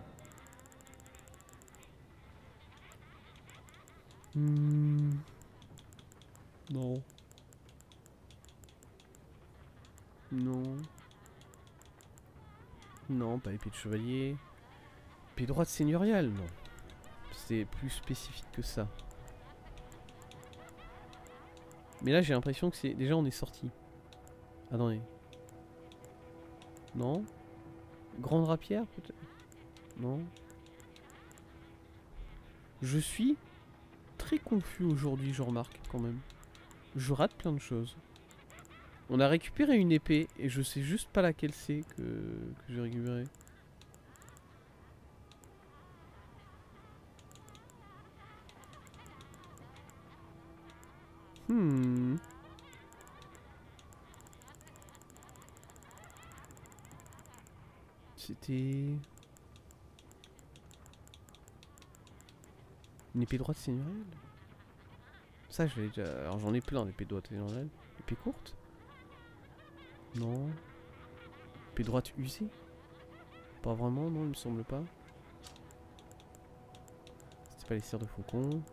Non. Non. Non, pas épée de chevalier. Épée droite seigneuriale, non. C'est plus spécifique que ça. Mais là, j'ai l'impression que c'est... Déjà, on est sorti. Attendez. Non. Grande rapière, peut-être. Non. Je suis très confus aujourd'hui, je remarque, quand même. Je rate plein de choses. On a récupéré une épée, et je sais juste pas laquelle c'est que j'ai récupéré. C'était... Une épée droite seigneuriale. Ça, je l'ai déjà... Alors j'en ai plein d'épées droite seigneuriale. Épée courte. Non. Épée droite usée. Pas vraiment, non, il me semble pas. C'était pas les cires de faucon.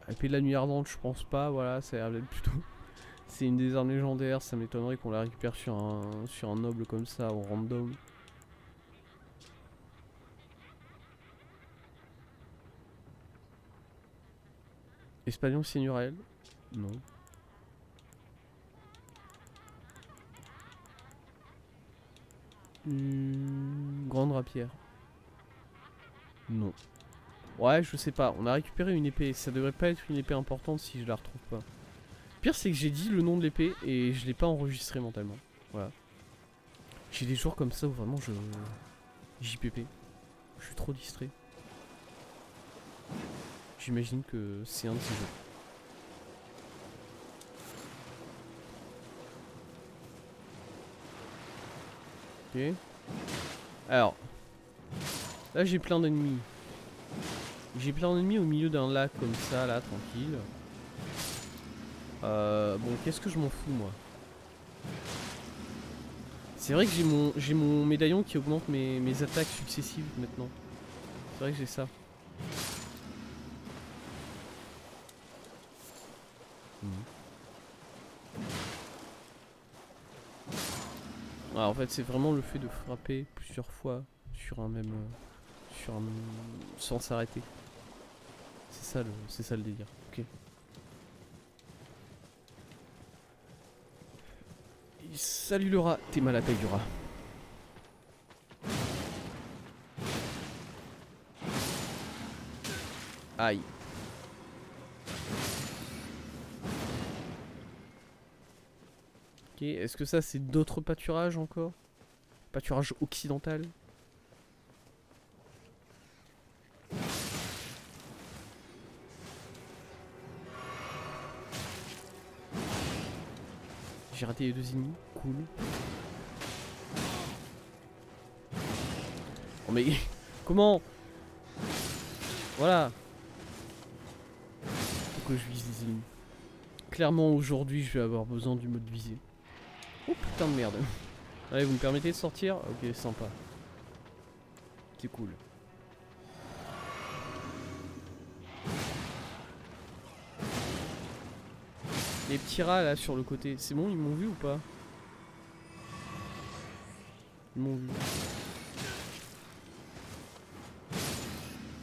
Épée de la nuit ardente, je pense pas, voilà, ça a l'air d'être plutôt... C'est une des armes légendaires, ça m'étonnerait qu'on la récupère sur un noble comme ça, au random. Espalion seigneurial. Non. Grande rapière. Non. Ouais, je sais pas. On a récupéré une épée. Ça devrait pas être une épée importante si je la retrouve pas. Le pire, c'est que j'ai dit le nom de l'épée et je l'ai pas enregistré mentalement. Voilà. J'ai des jours comme ça où vraiment je... JPP. Je suis trop distrait. J'imagine que c'est un de ces jeux. Ok. Alors. Là, j'ai plein d'ennemis. J'ai plein d'ennemis au milieu d'un lac comme ça, là, tranquille. Bon, qu'est-ce que je m'en fous, moi? C'est vrai que j'ai mon médaillon qui augmente mes attaques successives maintenant. C'est vrai que j'ai ça. Ah, en fait, c'est vraiment le fait de frapper plusieurs fois sur un même... sans s'arrêter. C'est ça le délire. Ok. Salut le rat, t'es mal à la taille du rat. Aïe. Ok, est-ce que ça c'est d'autres pâturages encore? Pâturage occidental? J'ai raté les 2 ennemis, cool. Oh mais... Comment? Voilà. Pourquoi je vise les ennemis? Clairement aujourd'hui je vais avoir besoin du mode visée. Oh putain de merde. Allez, vous me permettez de sortir? Ok, sympa. C'est cool. Les petits rats là sur le côté, c'est bon, ils m'ont vu ou pas? Ils m'ont vu.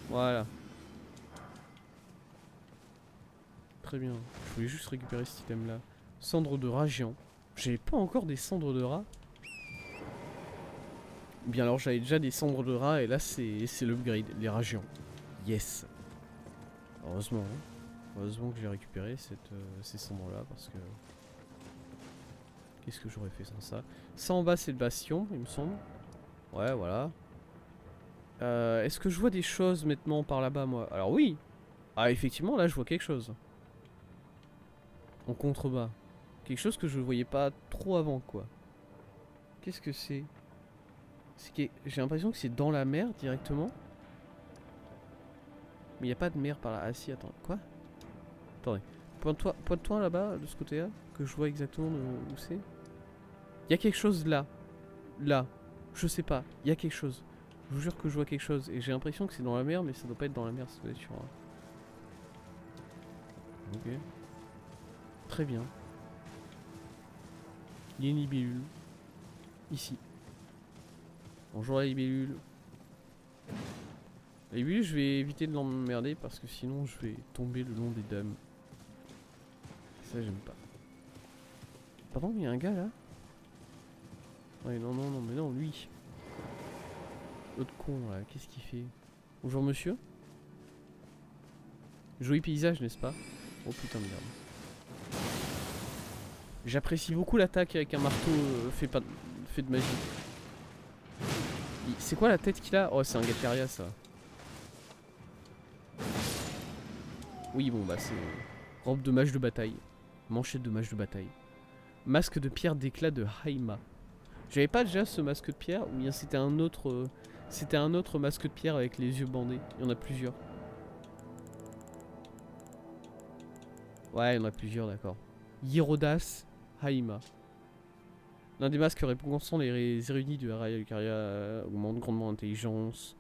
Voilà. Très bien. Je voulais juste récupérer cet item là. Cendre de rat géant. J'avais pas encore des cendres de rat. Bien alors j'avais déjà des cendres de rat et là c'est l'upgrade, les rats géants. Yes. Heureusement. Hein. Heureusement que j'ai récupéré ces cendres là parce que... Qu'est-ce que j'aurais fait sans ça? Ça en bas c'est le bastion il me semble. Ouais voilà. Est-ce que je vois des choses maintenant par là-bas moi? Alors oui. Ah effectivement là je vois quelque chose. En contrebas. Quelque chose que je voyais pas trop avant quoi. Qu'est-ce que c'est? J'ai l'impression que c'est dans la mer directement. Mais il n'y a pas de mer par là. Ah si, attends. Quoi? Attendez. Pointe-toi là-bas, de ce côté-là. Que je vois exactement où c'est. Il y a quelque chose là. là. Je sais pas, il y a quelque chose. Je vous jure que je vois quelque chose. Et j'ai l'impression que c'est dans la mer, mais ça doit pas être dans la mer, ça doit être sur... Ok. Très bien. Il y a une libellule. Ici. Bonjour la libellule. La libellule, je vais éviter de l'emmerder parce que sinon je vais tomber le long des dames. Ça, j'aime pas. Pardon, il y a un gars là? Ouais, non, non, non, mais non, lui. L'autre con là, qu'est-ce qu'il fait? Bonjour monsieur. Joli paysage, n'est-ce pas? Oh putain de merde. J'apprécie beaucoup l'attaque avec un marteau fait de magie. C'est quoi la tête qu'il a? Oh, c'est un Galcaria ça. Oui, bon, bah c'est... Robe de mage de bataille. Manchette de mage de bataille. Masque de pierre d'éclat de Haima. J'avais pas déjà ce masque de pierre, ou bien c'était un autre... C'était un autre masque de pierre avec les yeux bandés. Il y en a plusieurs. Ouais, il y en a plusieurs, d'accord. Hierodas Haima. L'un des masques récompensant les érudits de Araya Lucaria augmente grandement l'intelligence.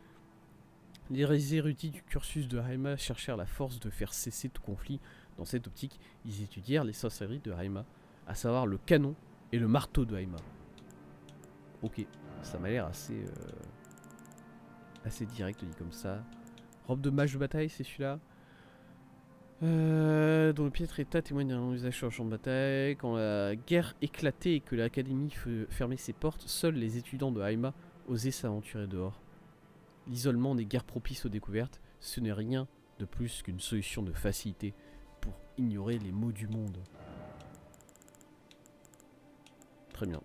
Les érudits du cursus de Haima cherchèrent la force de faire cesser tout conflit. Dans cette optique, ils étudièrent les sorcelleries de Haima, à savoir le canon et le marteau de Haima. Ok, ça m'a l'air assez... assez direct dit comme ça. Robe de mage de bataille, c'est celui-là. Dont le piètre état témoigne d'un usage sur le champ de bataille. Quand la guerre éclatait et que l'académie fermait ses portes, seuls les étudiants de Haima osaient s'aventurer dehors. L'isolement des guerres propices aux découvertes, ce n'est rien de plus qu'une solution de facilité pour ignorer les maux du monde. Très bien.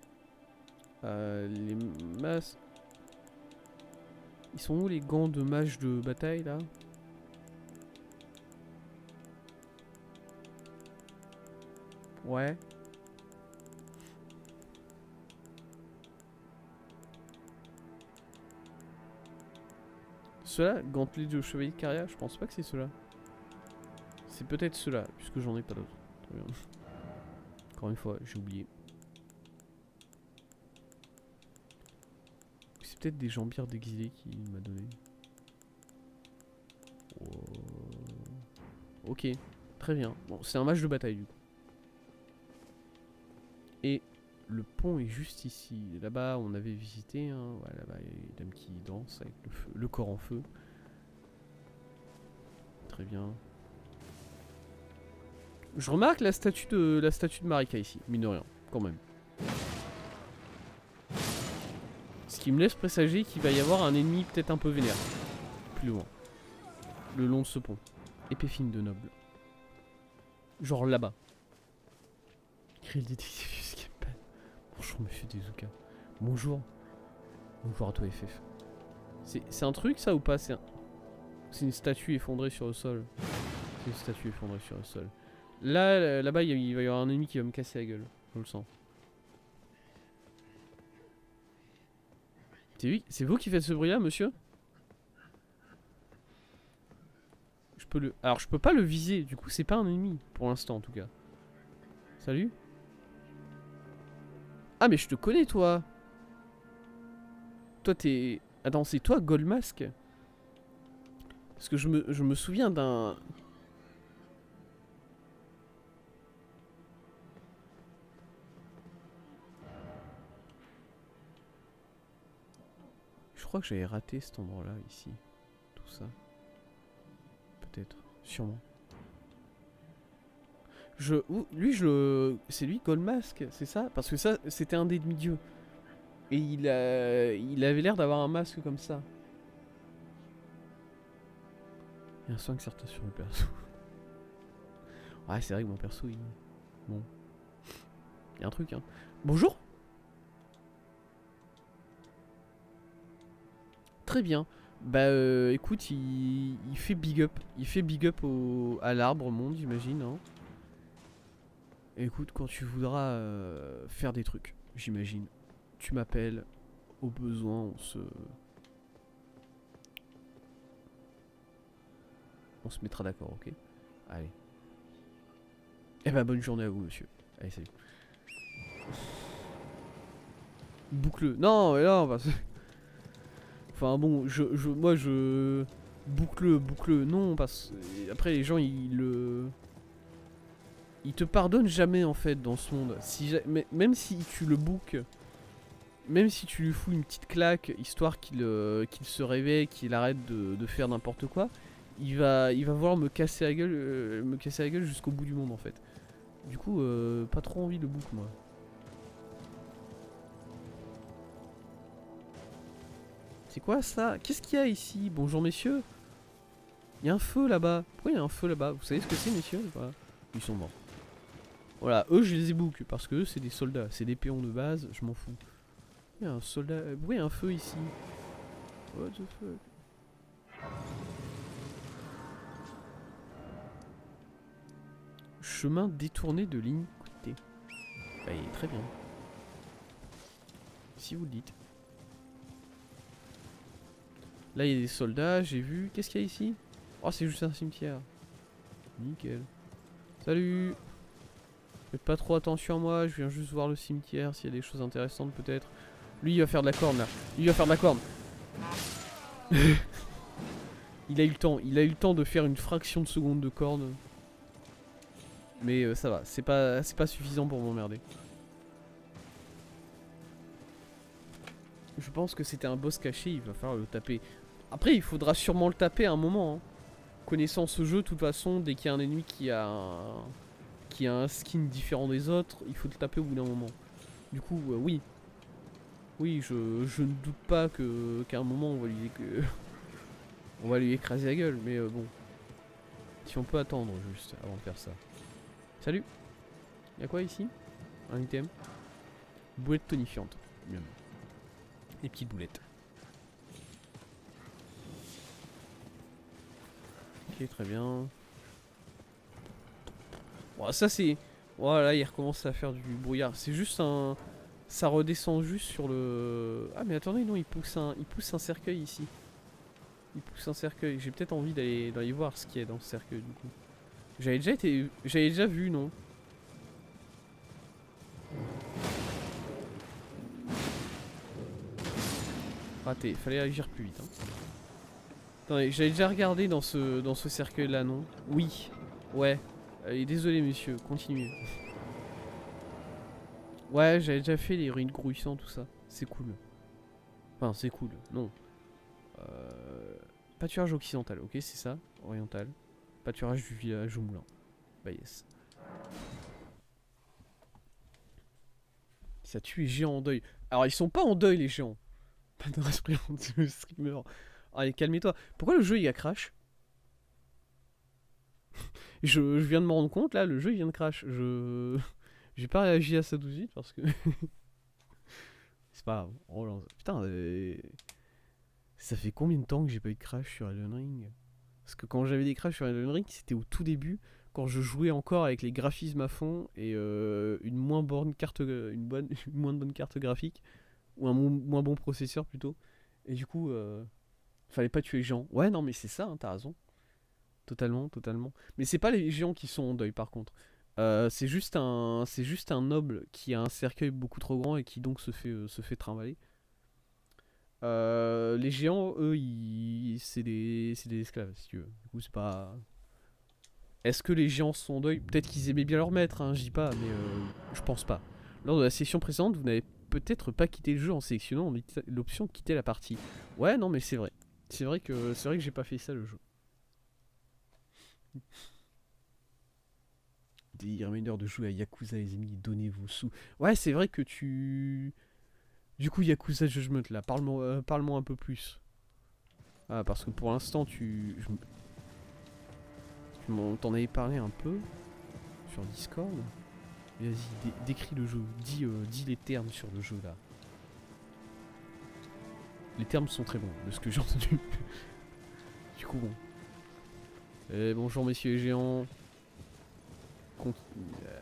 Les masses... Ils sont où les gants de mage de bataille là? Ouais. Ceux-là, gantelets de chevalier de Caria, je pense pas que c'est ceux-là. C'est peut-être ceux-là, puisque j'en ai pas d'autres. Très bien. Encore une fois, j'ai oublié. C'est peut-être des jambières déguisés qu'il m'a donné. Oh. Ok, très bien. Bon, c'est un match de bataille du coup. Et le pont est juste ici. Là-bas, on avait visité. Hein. Ouais, là-bas, il y a une dame qui danse avec le corps en feu. Très bien. Je remarque la statue de Marika ici, mine de rien, quand même. Ce qui me laisse présager qu'il va y avoir un ennemi peut-être un peu vénère. Plus loin. Le long de ce pont. Épée fine de noble. Genre là-bas. Écrit le détective Scampan. Bonjour monsieur Tezuka. Bonjour. Bonjour à toi FF. C'est un truc ça ou pas? C'est une statue effondrée sur le sol. C'est une statue effondrée sur le sol. Là-bas, il va y avoir un ennemi qui va me casser la gueule. Je le sens. C'est vous qui faites ce bruit-là, monsieur? Alors, je peux pas le viser. Du coup, c'est pas un ennemi. Pour l'instant, en tout cas. Salut. Ah, mais je te connais, toi. Toi, t'es... Attends, c'est toi, Goldmask? Parce que je me souviens d'un... Je crois que j'avais raté cet endroit-là, ici. Tout ça. Peut-être. Sûrement. C'est lui, Goldmask, c'est ça? Parce que ça, c'était un des demi-dieux. Et il avait l'air d'avoir un masque comme ça. Il y a un 5 certain sur le perso. Ouais, c'est vrai que mon perso, il... Bon. Il y a un truc, hein. Bonjour. Très bien. Bah écoute, il fait big up. Il fait big up à l'arbre monde, j'imagine. Hein. Écoute, quand tu voudras faire des trucs, j'imagine. Tu m'appelles. Au besoin, on se mettra d'accord, ok? Allez. Eh ben bonne journée à vous, monsieur. Allez, salut. Boucle. Non, mais non, enfin bon, moi je boucle, non, parce après les gens ils te pardonnent jamais en fait dans ce monde. Même si tu le boucles, même si tu lui fous une petite claque histoire qu'il se réveille, qu'il arrête de faire n'importe quoi, il va vouloir me casser la gueule jusqu'au bout du monde en fait. Du coup, pas trop envie de boucle moi. C'est quoi ça? Qu'est-ce qu'il y a ici? Bonjour messieurs. Il y a un feu là-bas. Pourquoi il y a un feu là-bas? Vous savez ce que c'est messieurs? Voilà. Ils sont morts. Voilà, eux je les ai book parce que eux c'est des soldats, c'est des péons de base, je m'en fous. Il y a un soldat. Pourquoi il y a un feu ici? What the fuck? Chemin détourné de l'iniquité. Bah, il est très bien. Si vous le dites. Là il y a des soldats, j'ai vu. Qu'est-ce qu'il y a ici? Oh, c'est juste un cimetière. Nickel. Salut. Faites pas trop attention à moi, je viens juste voir le cimetière s'il y a des choses intéressantes peut-être. Lui il va faire de la corne là. Lui il va faire de la corne. Il a eu le temps de faire une fraction de seconde de corne. Mais ça va, c'est pas suffisant pour m'emmerder. Je pense que c'était un boss caché, il va falloir le taper. Après il faudra sûrement le taper à un moment. Hein. Connaissant ce jeu, de toute façon, dès qu'il y a un ennemi qui a un skin différent des autres, il faut le taper au bout d'un moment. Du coup, oui. Oui, je ne doute pas qu'à un moment on va lui écraser la gueule, mais bon. Si on peut attendre juste avant de faire ça. Salut. Y'a quoi ici? Un item. Boulette tonifiante. Miam. Les petites boulettes. Ok, très bien. Bon, ça c'est... Voilà, il recommence à faire du brouillard. C'est juste un... Ça redescend juste sur le... Ah mais attendez, non, il pousse un cercueil ici. Il pousse un cercueil. J'ai peut-être envie d'aller voir ce qu'il y a dans ce cercueil du coup. J'avais déjà vu, non? Raté, fallait agir plus vite. Hein. Attendez, j'avais déjà regardé dans ce cercueil là, non? Oui. Ouais. Allez, désolé monsieur, continuez. Ouais, j'avais déjà fait les ruines grouillants, tout ça. C'est cool. Enfin, c'est cool. Non. Pâturage occidental, ok, c'est ça. Oriental. Pâturage du village au moulin. Bah yes. Ça tue les géants en deuil. Alors, ils sont pas en deuil, les géants. Pas de respiration de streamer. Allez, calmez-toi. Pourquoi le jeu il a crash? je viens de me rendre compte, là, le jeu il vient de crash. J'ai pas réagi à ça tout de suite parce que... C'est pas grave. Oh, putain, ça fait combien de temps que j'ai pas eu de crash sur Elden Ring? Parce que quand j'avais des crashs sur Elden Ring, c'était au tout début, quand je jouais encore avec les graphismes à fond et une moins bonne carte, une moins bonne carte graphique ou un moins bon processeur plutôt. Et du coup, fallait pas tuer les géants. Ouais, non, mais c'est ça, hein, t'as raison. Totalement, totalement. Mais c'est pas les géants qui sont en deuil par contre. C'est juste un noble qui a un cercueil beaucoup trop grand et qui donc se fait trimballer. Les géants, eux, c'est des esclaves, si tu veux. Du coup, c'est pas... Est-ce que les géants sont en deuil? Peut-être qu'ils aimaient bien leur maître, hein, je dis pas, mais je pense pas. Lors de la session précédente, vous n'avez peut-être pas quitté le jeu en sélectionnant l'option quitter la partie. Ouais, non, mais c'est vrai. C'est vrai que j'ai pas fait ça le jeu. Des reminder de jouer à Yakuza, les amis, donnez vos sous. Ouais, c'est vrai que tu... Du coup, Yakuza Judgment, là, parle-moi un peu plus. Ah, parce que pour l'instant, t'en avais parlé un peu sur Discord. Vas-y, décris le jeu. Dis les termes sur le jeu, là. Les termes sont très bons, de ce que j'ai entendu. Du coup, bon. Bonjour, messieurs les géants.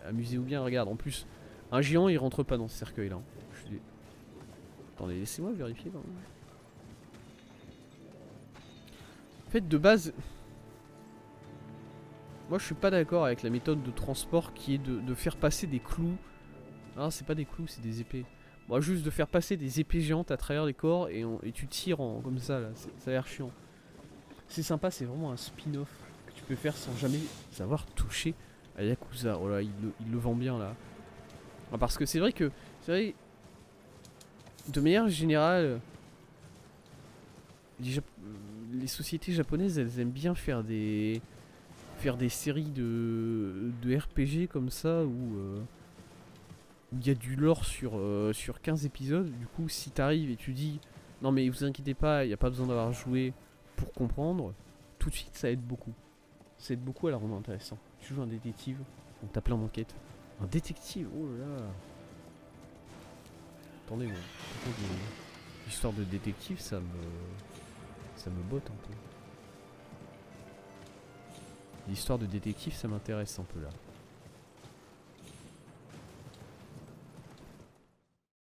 Amusez-vous bien, regarde. En plus, un géant, il rentre pas dans ce cercueil-là. Attendez, laissez-moi vérifier. Quand même. En fait, de base... Moi, je suis pas d'accord avec la méthode de transport qui est de faire passer des clous. Ah, c'est pas des clous, c'est des épées. Bon, juste de faire passer des épées géantes à travers les corps et tu tires comme ça là, ça a l'air chiant. C'est sympa, c'est vraiment un spin-off que tu peux faire sans jamais savoir toucher à Yakuza. Oh là, il le vend bien là. Ah, parce que c'est vrai que, de manière générale, les sociétés japonaises, elles aiment bien faire des séries de RPG comme ça où il y a du lore sur 15 épisodes. Du coup, si t'arrives et tu dis non mais vous inquiétez pas, il n'y a pas besoin d'avoir joué pour comprendre, tout de suite ça aide beaucoup. Ça aide beaucoup à la rendre intéressant. Tu joues un détective, donc t'as plein d'enquêtes. Un détective, oh là là. Attendez, moi, l'histoire de détective, ça me botte un peu. L'histoire de détective, ça m'intéresse un peu là.